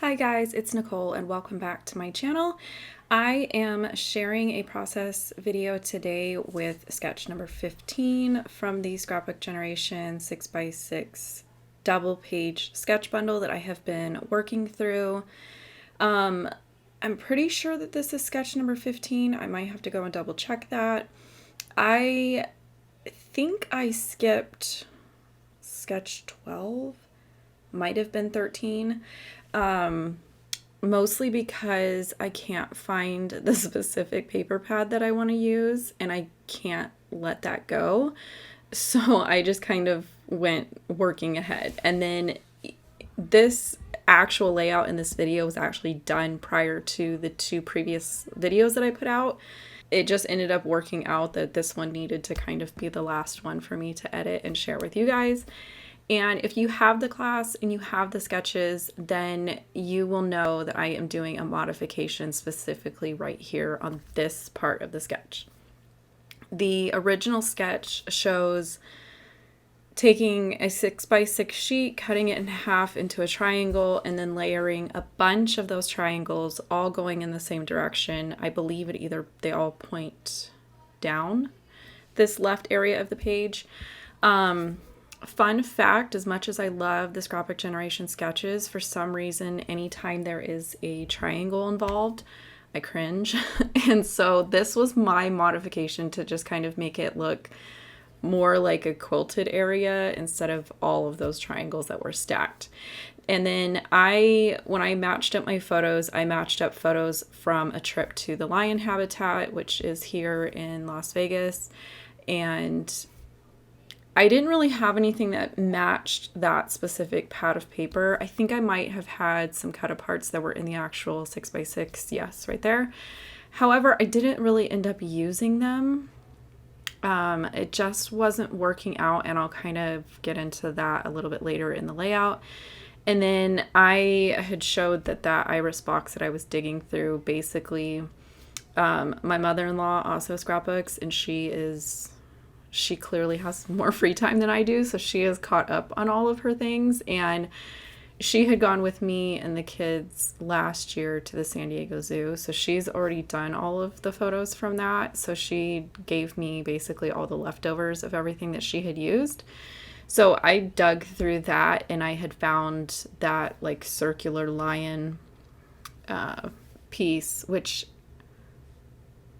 Hi guys, it's Nicole and welcome back to my channel. I am sharing a process video today with sketch number 15 from the Scrapbook Generation 6x6 double page sketch bundle that I have been working through. I'm pretty sure that this is sketch number 15. I might have to go and double check that. I think I skipped sketch 12, might have been 13. Mostly because I can't find the specific paper pad that I want to use and I can't let that go. So I just kind of went working ahead. And then this actual layout in this video was actually done prior to the two previous videos that I put out. It just ended up working out that this one needed to kind of be the last one for me to edit and share with you guys. And if you have the class and you have the sketches, then you will know that I am doing a modification specifically right here on this part of the sketch. The original sketch shows taking a 6x6 sheet, cutting it in half into a triangle, and then layering a bunch of those triangles all going in the same direction. I believe they all point down this left area of the page. Fun fact, as much as I love the Scrapbook Generation sketches, for some reason, anytime there is a triangle involved, I cringe. And so this was my modification to just kind of make it look more like a quilted area instead of all of those triangles that were stacked. And then when I matched up my photos, I matched up photos from a trip to the lion habitat, which is here in Las Vegas. And I didn't really have anything that matched that specific pad of paper. I think I might have had some cut aparts that were in the actual 6x6. Yes, right there. However, I didn't really end up using them. It just wasn't working out, and I'll kind of get into that a little bit later in the layout. And then I had showed that iris box that I was digging through, basically, my mother-in-law also scrapbooks, and she clearly has more free time than I do, so she is caught up on all of her things. And she had gone with me and the kids last year to the San Diego Zoo, so she's already done all of the photos from that. So she gave me basically all the leftovers of everything that she had used. So I dug through that, and I had found that like circular lion piece, which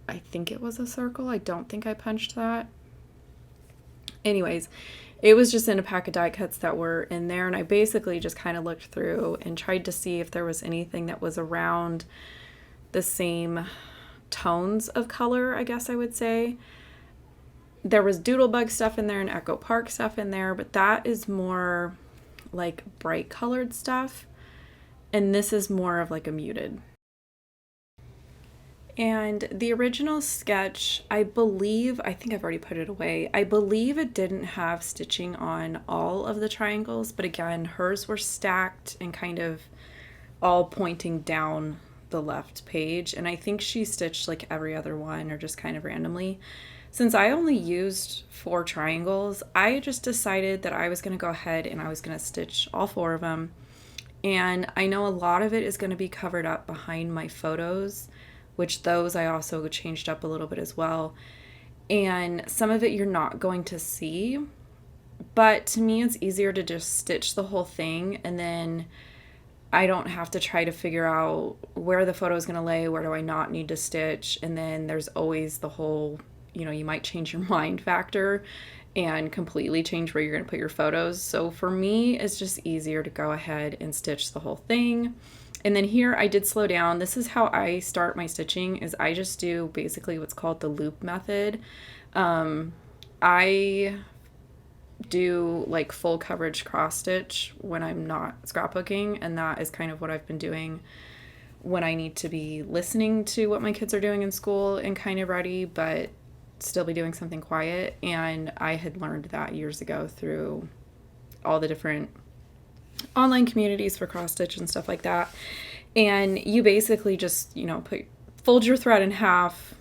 I think it was a circle. I don't think I punched that. Anyways, it was just in a pack of die cuts that were in there, and I basically just kind of looked through and tried to see if there was anything that was around the same tones of color, I guess I would say. There was Doodlebug stuff in there and Echo Park stuff in there, but that is more like bright colored stuff, and this is more of like a muted. And the original sketch, I think I've already put it away. I believe it didn't have stitching on all of the triangles, but again, hers were stacked and kind of all pointing down the left page. And I think she stitched like every other one or just kind of randomly. Since I only used 4 triangles, I just decided that I was going to go ahead and I was going to stitch all 4 of them. And I know a lot of it is going to be covered up behind my photos, which those I also changed up a little bit as well. And some of it you're not going to see, but to me it's easier to just stitch the whole thing, and then I don't have to try to figure out where the photo is going to lay, where do I not need to stitch, and then there's always the whole, you might change your mind factor and completely change where you're going to put your photos. So for me, it's just easier to go ahead and stitch the whole thing. And then here I did slow down. This is how I start my stitching, is I just do basically what's called the loop method. I do like full coverage cross stitch when I'm not scrapbooking, and that is kind of what I've been doing when I need to be listening to what my kids are doing in school and kind of ready, but still be doing something quiet. And I had learned that years ago through all the different online communities for cross stitch and stuff like that. And you basically just, fold your thread in half,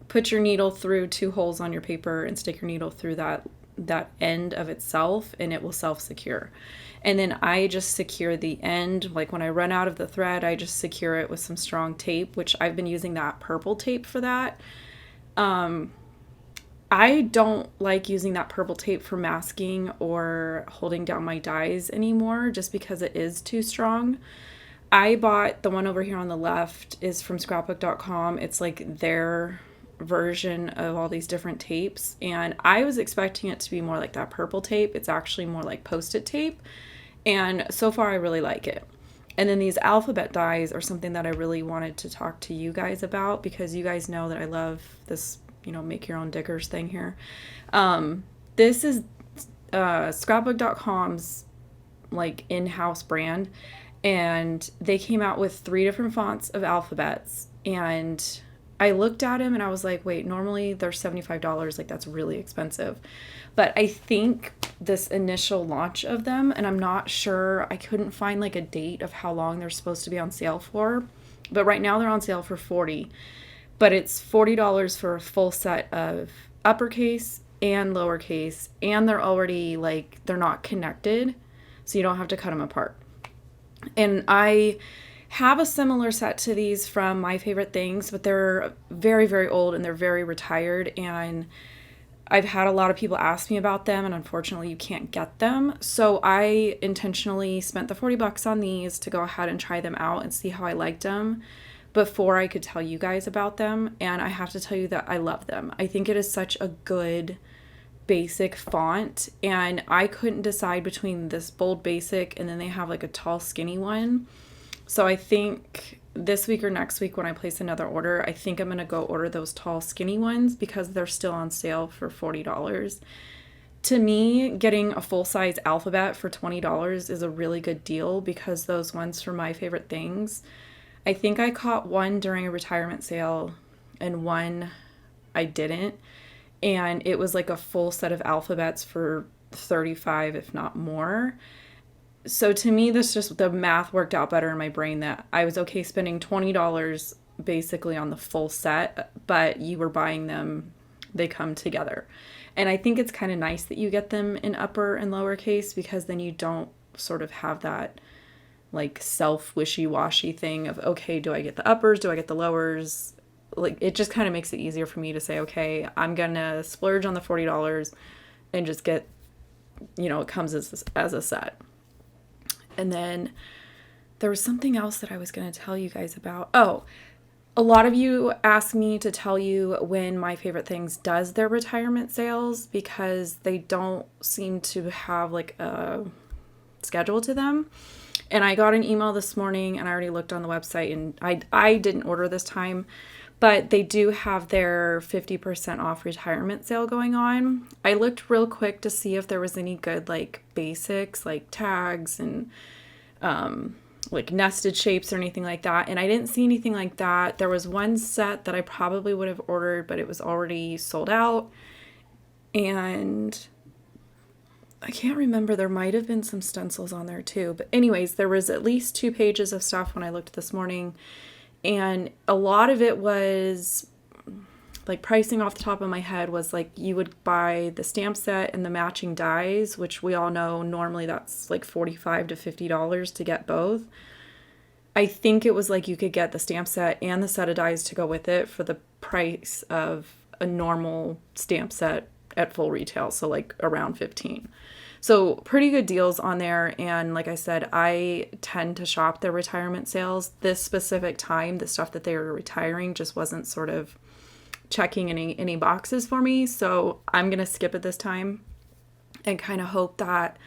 put your needle through 2 holes on your paper and stick your needle through that that end of itself, and it will self-secure. And then I just secure the end. Like when I run out of the thread, I just secure it with some strong tape, which I've been using that purple tape for that. I don't like using that purple tape for masking or holding down my dies anymore, just because it is too strong. I bought the one over here on the left is from scrapbook.com. It's like their version of all these different tapes, and I was expecting it to be more like that purple tape. It's actually more like Post-it tape, and so far I really like it. And then these alphabet dies are something that I really wanted to talk to you guys about, because you guys know that I love this, make your own diggers thing here. This is scrapbook.com's like in-house brand, and they came out with 3 different fonts of alphabets, and I looked at them and I was like, wait, normally they're $75. Like, that's really expensive. But I think this initial launch of them, and I'm not sure, I couldn't find like a date of how long they're supposed to be on sale for, but right now they're on sale for $40. But it's $40 for a full set of uppercase and lowercase, and they're already like, they're not connected, so you don't have to cut them apart. And I have a similar set to these from My Favorite Things, but they're very, very old and they're very retired, and I've had a lot of people ask me about them, and unfortunately you can't get them. So I intentionally spent the $40 on these to go ahead and try them out and see how I liked them before I could tell you guys about them. And I have to tell you that I love them. I think it is such a good basic font, and I couldn't decide between this bold basic and then they have like a tall skinny one. So I think this week or next week when I place another order, I think I'm going to go order those tall skinny ones because they're still on sale for $40. To me, getting a full-size alphabet for $20 is a really good deal, because those ones from My Favorite Things, I think I caught one during a retirement sale and one I didn't. And it was like a full set of alphabets for $35, if not more. So to me, the math worked out better in my brain, that I was okay spending $20 basically on the full set, but you were buying them, they come together. And I think it's kind of nice that you get them in upper and lowercase, because then you don't sort of have that like self wishy-washy thing of, okay, do I get the uppers? Do I get the lowers? Like, it just kind of makes it easier for me to say, okay, I'm going to splurge on the $40 and just get, it comes as a set. And then there was something else that I was going to tell you guys about. Oh, a lot of you ask me to tell you when My Favorite Things does their retirement sales, because they don't seem to have like a schedule to them. And I got an email this morning, and I already looked on the website, and I didn't order this time, but they do have their 50% off retirement sale going on. I looked real quick to see if there was any good like basics, like tags and like nested shapes or anything like that. And I didn't see anything like that. There was one set that I probably would have ordered, but it was already sold out. And I can't remember. There might have been some stencils on there too. But anyways, there was at least 2 pages of stuff when I looked this morning. And a lot of it was like, pricing off the top of my head was like, you would buy the stamp set and the matching dies, which we all know normally that's like $45 to $50 to get both. I think it was like you could get the stamp set and the set of dies to go with it for the price of a normal stamp set at full retail, so like around $15. So pretty good deals on there. And like I said, I tend to shop their retirement sales. This specific time, the stuff that they were retiring just wasn't sort of checking any boxes for me. So I'm going to skip it this time and kind of hope that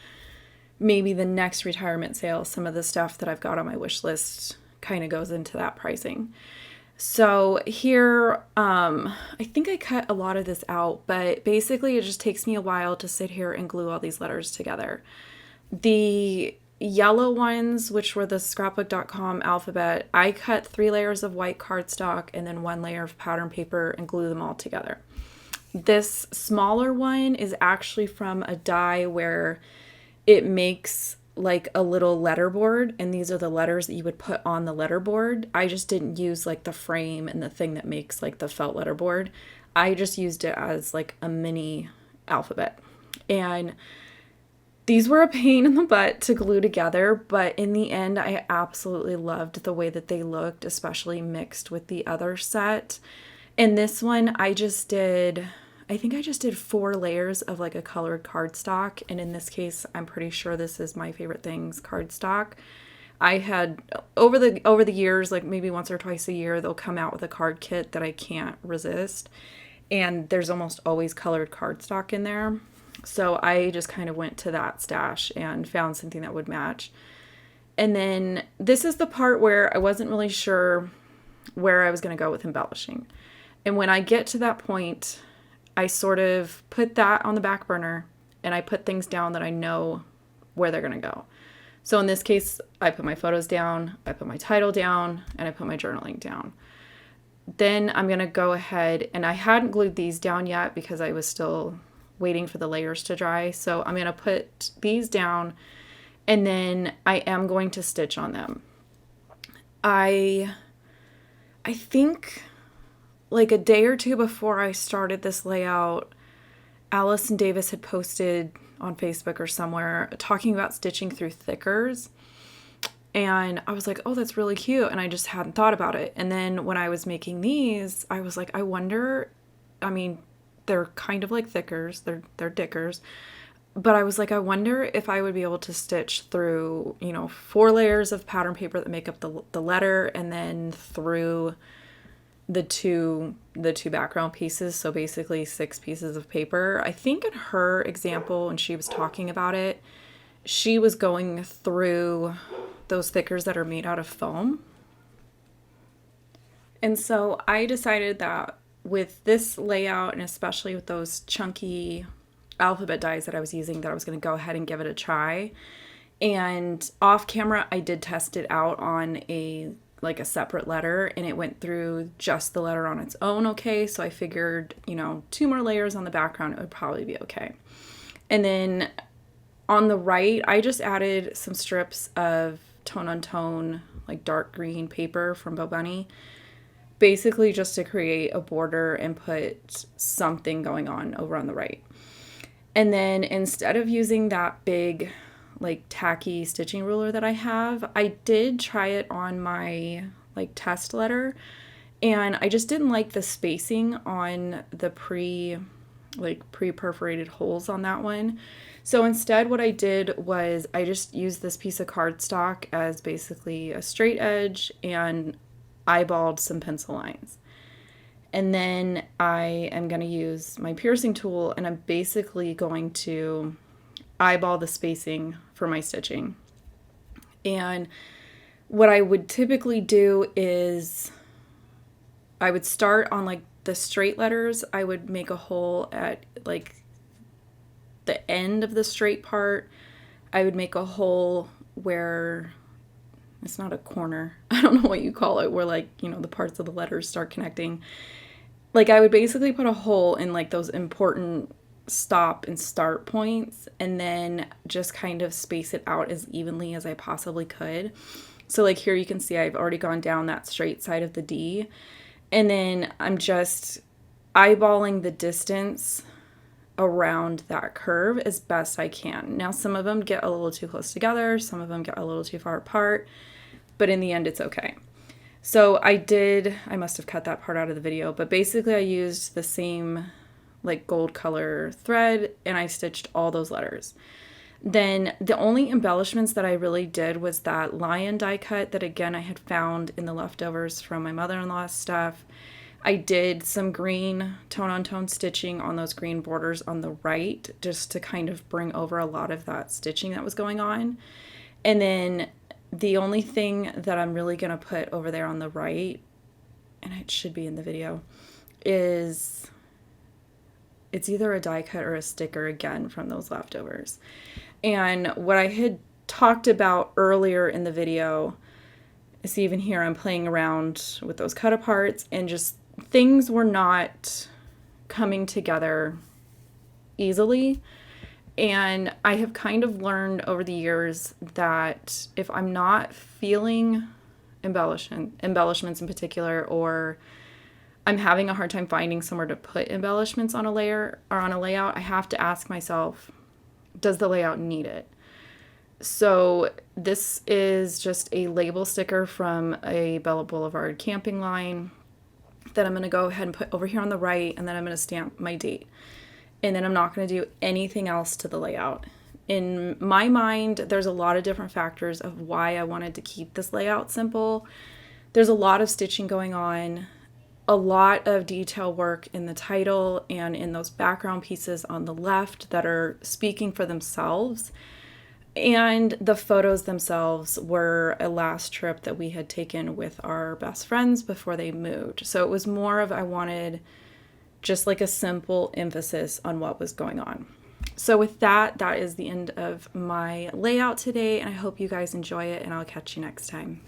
maybe the next retirement sale, some of the stuff that I've got on my wish list kind of goes into that pricing. So here, I think I cut a lot of this out, but basically it just takes me a while to sit here and glue all these letters together. The yellow ones, which were the scrapbook.com alphabet, I cut 3 layers of white cardstock and then 1 layer of pattern paper and glue them all together. This smaller one is actually from a die where it makes like a little letterboard, and these are the letters that you would put on the letterboard. I just didn't use like the frame and the thing that makes like the felt letterboard. I just used it as like a mini alphabet. And these were a pain in the butt to glue together, but in the end, I absolutely loved the way that they looked, especially mixed with the other set. And this one, I think I just did 4 layers of like a colored cardstock. And in this case, I'm pretty sure this is My Favorite Things cardstock. I had over the years, like maybe once or twice a year, they'll come out with a card kit that I can't resist. And there's almost always colored cardstock in there. So I just kind of went to that stash and found something that would match. And then this is the part where I wasn't really sure where I was going to go with embellishing. And when I get to that point, I sort of put that on the back burner and I put things down that I know where they're going to go. So in this case, I put my photos down, I put my title down, and I put my journaling down. Then I'm going to go ahead, and I hadn't glued these down yet because I was still waiting for the layers to dry. So I'm going to put these down, and then I am going to stitch on them. I think like a day or two before I started this layout, Allison Davis had posted on Facebook or somewhere talking about stitching through thickers. And I was like, oh, that's really cute. And I just hadn't thought about it. And then when I was making these, I was like, I wonder, I mean, they're kind of like thickers. They're dickers. But I was like, I wonder if I would be able to stitch through, 4 layers of pattern paper that make up the letter, and then through the two background pieces. So basically 6 pieces of paper. I think in her example, when she was talking about it, she was going through those thickers that are made out of foam. And so I decided that with this layout, and especially with those chunky alphabet dies that I was using, that I was going to go ahead and give it a try. And off camera, I did test it out on a separate letter, and it went through just the letter on its own okay. So I figured, 2 more layers on the background, it would probably be okay. And then on the right, I just added some strips of tone-on-tone, like dark green paper from Bo Bunny, basically just to create a border and put something going on over on the right. And then instead of using that big, like tacky stitching ruler that I have, I did try it on my like test letter, and I just didn't like the spacing on the pre-perforated holes on that one. So instead what I did was I just used this piece of cardstock as basically a straight edge and eyeballed some pencil lines. And then I am going to use my piercing tool, and I'm basically going to eyeball the spacing for my stitching. And what I would typically do is I would start on like the straight letters. I would make a hole at like the end of the straight part. I would make a hole where it's not a corner. I don't know what you call it, where like, the parts of the letters start connecting. Like I would basically put a hole in like those important stop and start points, and then just kind of space it out as evenly as I possibly could. So like here you can see I've already gone down that straight side of the D, and then I'm just eyeballing the distance around that curve as best I can. Now some of them get a little too close together, some of them get a little too far apart, but in the end it's okay. So I must have cut that part out of the video, but basically I used the same like gold color thread and I stitched all those letters. Then the only embellishments that I really did was that lion die cut that again I had found in the leftovers from my mother-in-law's stuff. I did some green tone-on-tone stitching on those green borders on the right just to kind of bring over a lot of that stitching that was going on. And then the only thing that I'm really going to put over there on the right, and it should be in the video, is it's either a die cut or a sticker again from those leftovers. And what I had talked about earlier in the video is even here I'm playing around with those cut aparts, and just things were not coming together easily. And I have kind of learned over the years that if I'm not feeling embellishments in particular, or I'm having a hard time finding somewhere to put embellishments on a layer or on a layout. I have to ask myself, does the layout need it? So this is just a label sticker from a Bella Boulevard camping line that I'm going to go ahead and put over here on the right, and then I'm going to stamp my date. And then I'm not going to do anything else to the layout. In my mind, there's a lot of different factors of why I wanted to keep this layout simple. There's a lot of stitching going on, a lot of detail work in the title and in those background pieces on the left that are speaking for themselves. And the photos themselves were a last trip that we had taken with our best friends before they moved. So it was more of, I wanted just like a simple emphasis on what was going on. So with that, that is the end of my layout today, and I hope you guys enjoy it, and I'll catch you next time.